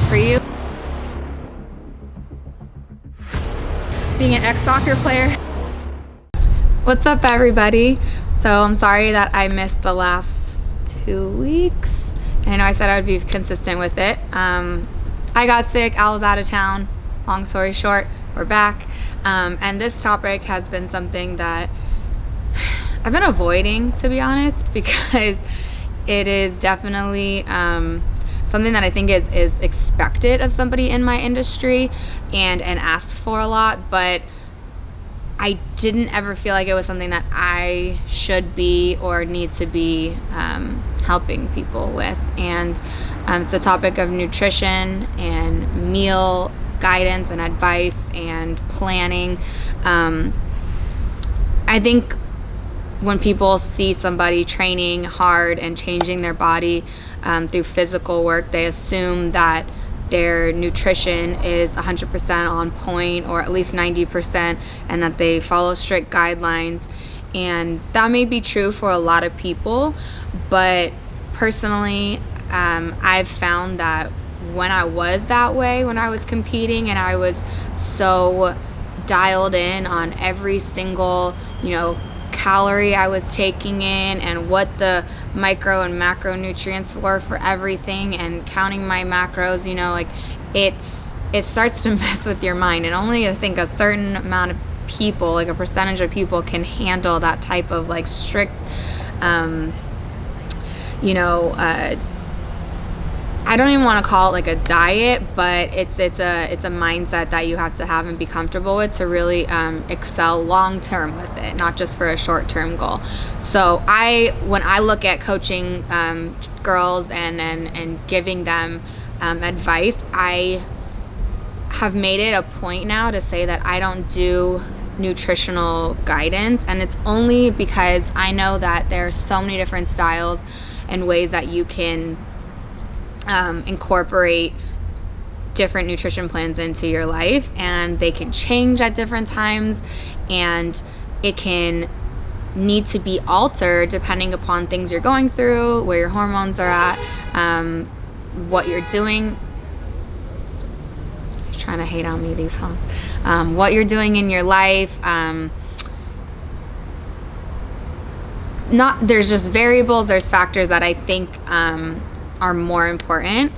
for you. Being an ex-soccer player. What's up, everybody? So I'm sorry that I missed the last 2 weeks. I know I said I would be consistent with it. I got sick, Al was out of town. Long story short, we're back. And this topic has been something that I've been avoiding, to be honest, because it is definitely something that I think is expected of somebody in my industry and asked for a lot, but I didn't ever feel like it was something that I should be or need to be helping people with. And it's the topic of nutrition and meal guidance and advice and planning. I think when people see somebody training hard and changing their body through physical work, they assume that their nutrition is 100% on point, or at least 90%, and that they follow strict guidelines. And that may be true for a lot of people, but personally, I've found that when I was that way, when I was competing and I was so dialed in on every single, calorie I was taking in and what the micro and macronutrients were for everything and counting my macros, it starts to mess with your mind. And only I think a certain amount of people, like a percentage of people, can handle that type of strict, I don't even want to call it a diet, but it's a mindset that you have to have and be comfortable with to really excel long term with it, not just for a short term goal. So when I look at coaching girls and giving them advice, I have made it a point now to say that I don't do nutritional guidance, and it's only because I know that there are so many different styles and ways that you can incorporate different nutrition plans into your life, and they can change at different times, and it can need to be altered depending upon things you're going through, where your hormones are at, what you're doing. He's trying to hate on me, these homes. What you're doing in your life. There's just variables, there's factors that I think are more important.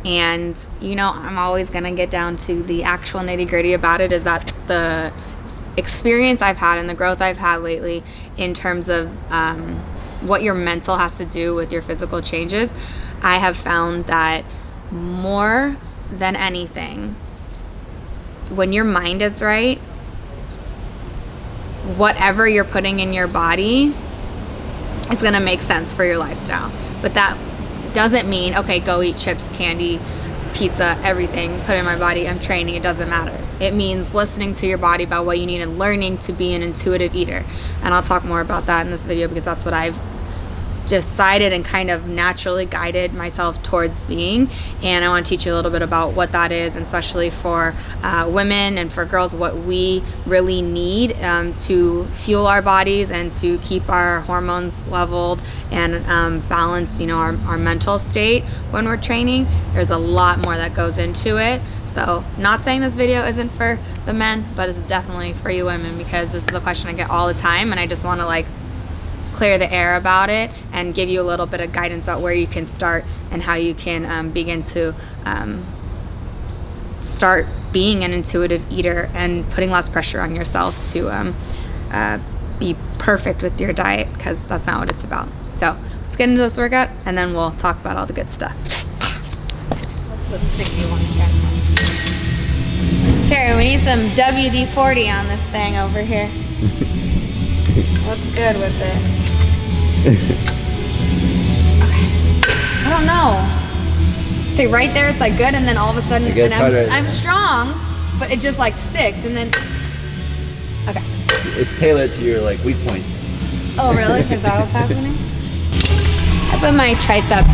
And I'm always gonna get down to the actual nitty-gritty about it, is that the experience I've had and the growth I've had lately in terms of what your mental has to do with your physical changes, I have found that more than anything, when your mind is right, whatever you're putting in your body, it's gonna make sense for your lifestyle. But that doesn't mean, okay, go eat chips, candy, pizza, everything, put it in my body, I'm training, it doesn't matter. It means listening to your body about what you need and learning to be an intuitive eater. And I'll talk more about that in this video, because that's what I've decided and kind of naturally guided myself towards being. And I want to teach you a little bit about what that is, and especially for women and for girls, what we really need to fuel our bodies and to keep our hormones leveled and balance, our mental state when we're training. There's a lot more that goes into it. So not saying this video isn't for the men, but this is definitely for you women, because this is a question I get all the time, and I just want to clear the air about it and give you a little bit of guidance on where you can start and how you can begin to start being an intuitive eater and putting less pressure on yourself to be perfect with your diet, because that's not what it's about. So let's get into this workout, and then we'll talk about all the good stuff. What's the sticky one again? Terry, we need some WD-40 on this thing over here. What's good with it? Okay. I don't know. See, right there it's good, and then all of a sudden, and I'm strong, but it just sticks, and then, okay. It's tailored to your weak points. Oh really? Is that what's happening? I put my tricep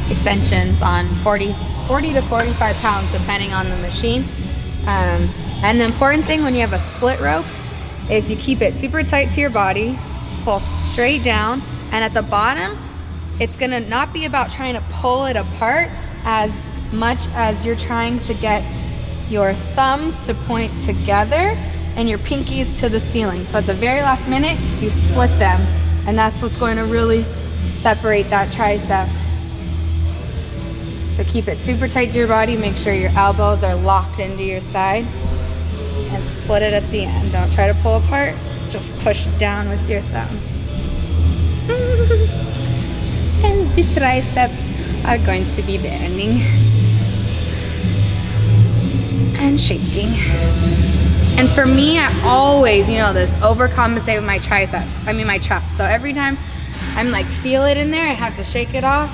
extensions on 40 to 45 pounds depending on the machine. And the important thing when you have a split rope is you keep it super tight to your body, pull straight down, and at the bottom, it's gonna not be about trying to pull it apart as much as you're trying to get your thumbs to point together and your pinkies to the ceiling. So at the very last minute, you split them, and that's what's going to really separate that tricep. So keep it super tight to your body, make sure your elbows are locked into your side, and split it at the end. Don't try to pull apart, just push down with your thumbs. And the triceps are going to be burning and shaking. And for me, I always, you know this, overcompensate with my triceps. I mean my traps. So every time I'm like, feel it in there, I have to shake it off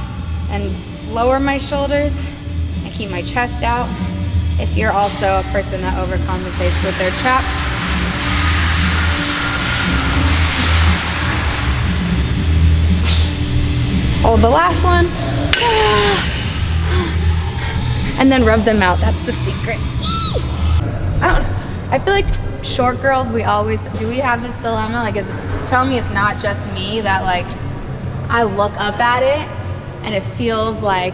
and lower my shoulders and keep my chest out. If you're also a person that overcompensates with their traps, hold the last one, and then rub them out. That's the secret. I feel like short girls, we have this dilemma, like, tell me it's not just me that, like, I look up at it and it feels like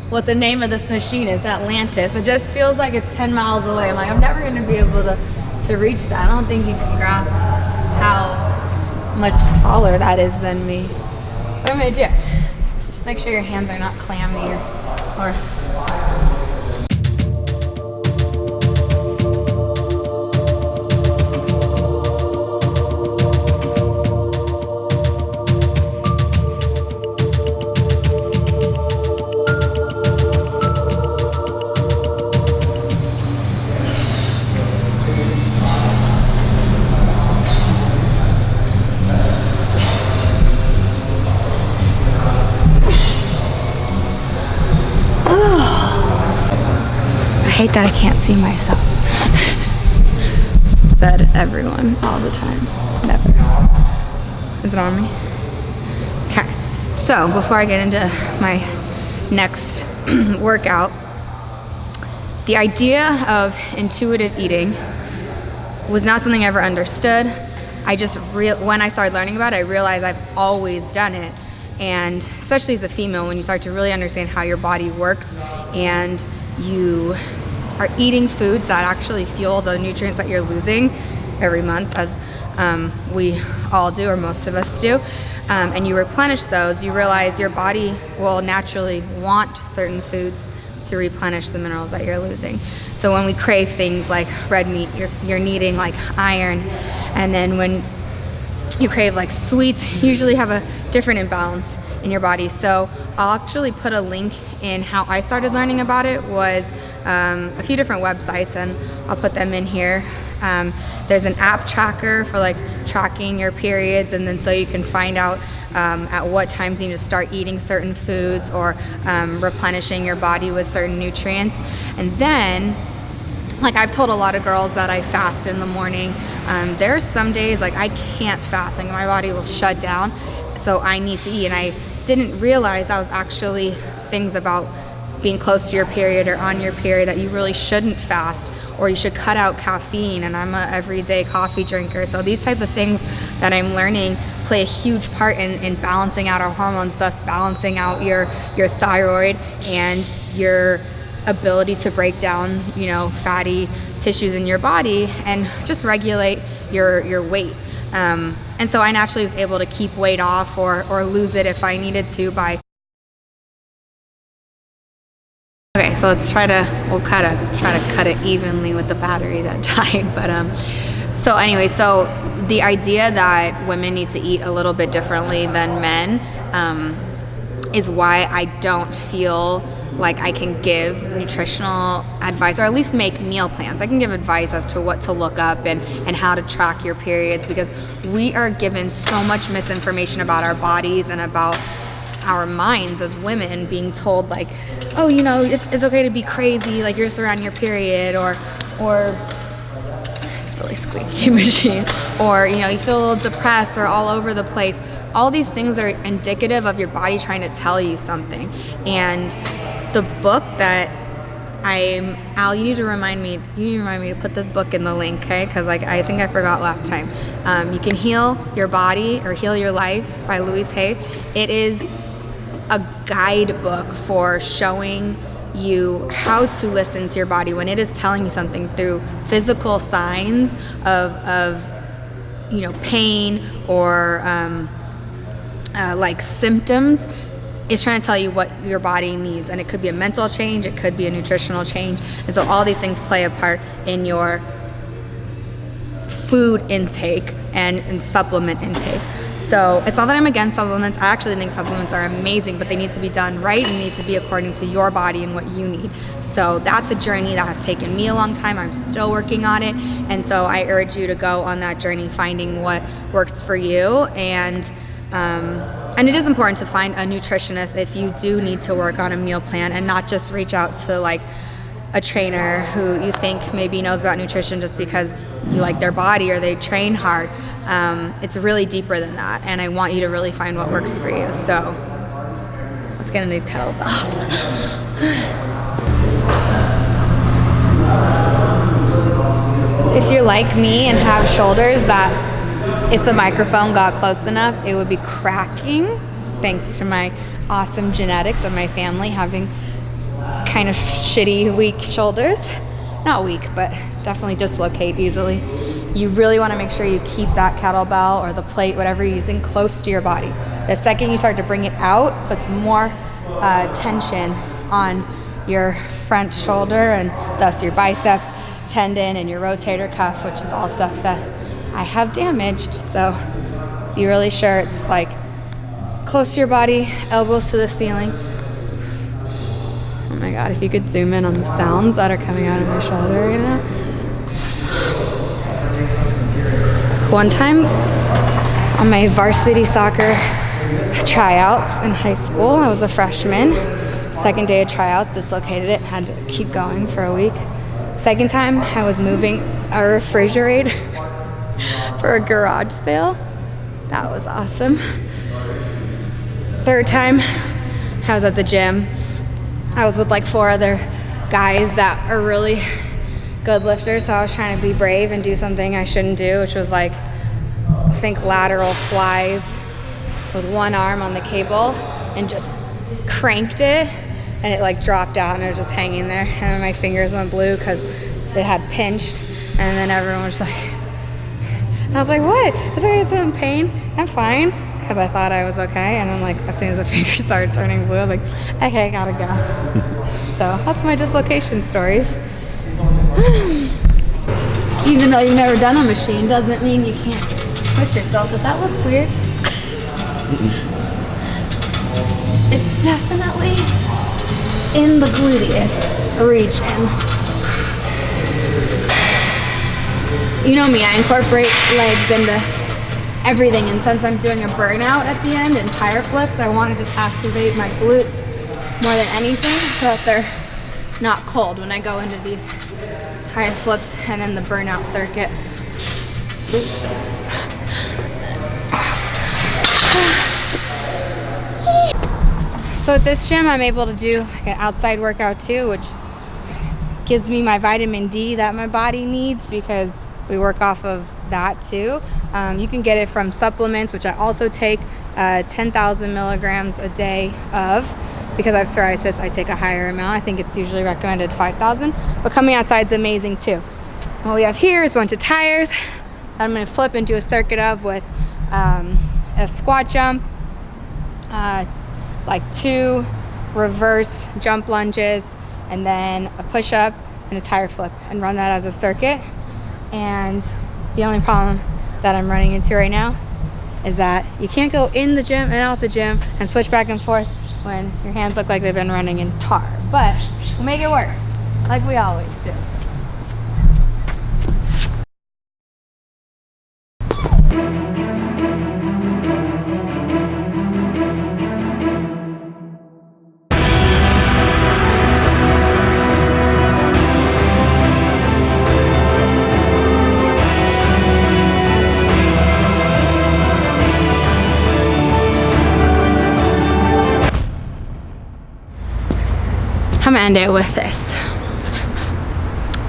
what the name of this machine is, Atlantis. It just feels like it's 10 miles away. I'm like, I'm never gonna be able to reach that. I don't think you can grasp how much taller that is than me. What I'm gonna do, just make sure your hands are not clammy or I hate that I can't see myself. Said everyone all the time. Never. Is it on me? Okay. So before I get into my next workout, the idea of intuitive eating was not something I ever understood. When I started learning about it, I realized I've always done it. And especially as a female, when you start to really understand how your body works and you are eating foods that actually fuel the nutrients that you're losing every month, as we all do, or most of us do, and you replenish those, you realize your body will naturally want certain foods to replenish the minerals that you're losing. So when we crave things like red meat, you're needing like iron, and then when you crave like sweets, you usually have a different imbalance in your body. So I'll actually put a link in how I started learning about it. Was a few different websites, and I'll put them in here. There's an app tracker for like tracking your periods, and then so you can find out at what times you need to start eating certain foods or replenishing your body with certain nutrients. And then, like, I've told a lot of girls that I fast in the morning. There's some days like I can't fast, like my body will shut down, so I need to eat. And I didn't realize that was actually things about being close to your period or on your period that you really shouldn't fast, or you should cut out caffeine. And I'm a everyday coffee drinker, so these type of things that I'm learning play a huge part in balancing out our hormones, thus balancing out your thyroid and your ability to break down, you know, fatty tissues in your body and just regulate your weight. And so I naturally was able to keep weight off or lose it if I needed to by. Okay, so we'll try to cut it evenly with the battery that died. But so anyway, so the idea that women need to eat a little bit differently than men is why I don't feel like I can give nutritional advice, or at least make meal plans. I can give advice as to what to look up and how to track your periods, because we are given so much misinformation about our bodies and about our minds as women, being told like, oh, you know, it's okay to be crazy, like you're just around your period, or it's a really squeaky machine, or, you know, you feel a little depressed or all over the place. All these things are indicative of your body trying to tell you something. And the book that Al, you need to remind me to put this book in the link, okay? Because like I think I forgot last time. You Can Heal Your Body or Heal Your Life by Louise. It is a guidebook for showing how to listen to your body when it is telling you something through physical signs of you know, pain or like symptoms. It's trying to tell you what your body needs, and it could be a mental change, it could be a nutritional change, and so all these things play a part in your food intake and supplement intake. So it's not that I'm against supplements. I actually think supplements are amazing, but they need to be done right and need to be according to your body and what you need. So that's a journey that has taken me a long time. I'm still working on it, and so I urge you to go on that journey, finding what works for you. And it is important to find a nutritionist if you do need to work on a meal plan, and not just reach out to like a trainer who you think maybe knows about nutrition just because you like their body or they train hard. It's really deeper than that, and I want you to really find what works for you. So let's get into these kettlebells. If you're like me and have shoulders that if the microphone got close enough, it would be cracking, thanks to my awesome genetics of my family having kind of shitty, weak shoulders. Not weak, but definitely dislocate easily. You really want to make sure you keep that kettlebell or the plate, whatever you're using, close to your body. The second you start to bring it out, puts more tension on your front shoulder and thus your bicep tendon and your rotator cuff, which is all stuff that I have damaged. So be really sure it's like close to your body, elbows to the ceiling. Oh my God, if you could zoom in on the sounds that are coming out of my shoulder right now. One time on my varsity soccer tryouts in high school, I was a freshman. Second day of tryouts, dislocated it, had to keep going for a week. Second time, I was moving a refrigerator for a garage sale. That was awesome. Third time, I was at the gym. I was with like 4 other guys that are really good lifters, so I was trying to be brave and do something I shouldn't do, which was like, I think lateral flies with one arm on the cable, and just cranked it, and it like dropped out and it was just hanging there, and my fingers went blue because it had pinched, and then everyone was like, I was like, what? Is there some pain? I'm fine, because I thought I was okay, and then like as soon as the fingers started turning blue, I'm like, okay, gotta go. So that's my dislocation stories. Even though you've never done a machine doesn't mean you can't push yourself. Does that look weird? It's definitely in the gluteus region. You know me, I incorporate legs into everything, and since I'm doing a burnout at the end and tire flips, I want to just activate my glutes more than anything so that they're not cold when I go into these tire flips and then the burnout circuit. So at this gym, I'm able to do like an outside workout too, which gives me my vitamin D that my body needs, because we work off of that too. You can get it from supplements, which I also take 10,000 milligrams a day of. Because I have psoriasis, I take a higher amount. I think it's usually recommended 5,000, but coming outside is amazing too. What we have here is a bunch of tires that I'm gonna flip and do a circuit of with a squat jump, like 2 reverse jump lunges, and then a push-up and a tire flip, and run that as a circuit. And the only problem that I'm running into right now is that you can't go in the gym and out the gym and switch back and forth when your hands look like they've been running in tar. But we'll make it work, like we always do. I'm gonna end it with this.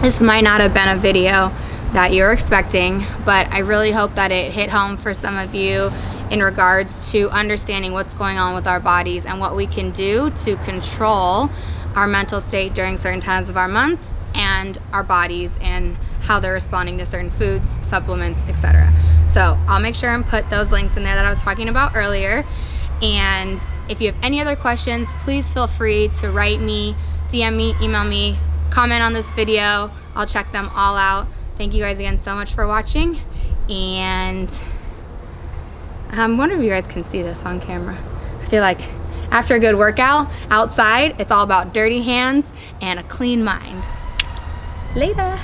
This might not have been a video that you're expecting, but I really hope that it hit home for some of you in regards to understanding what's going on with our bodies and what we can do to control our mental state during certain times of our months and our bodies and how they're responding to certain foods, supplements, etc. So I'll make sure and put those links in there that I was talking about earlier. And if you have any other questions, please feel free to write me, DM me, email me, comment on this video. I'll check them all out. Thank you guys again so much for watching, and I wonder if you guys can see this on camera. I feel like after a good workout outside, it's all about dirty hands and a clean mind. Later.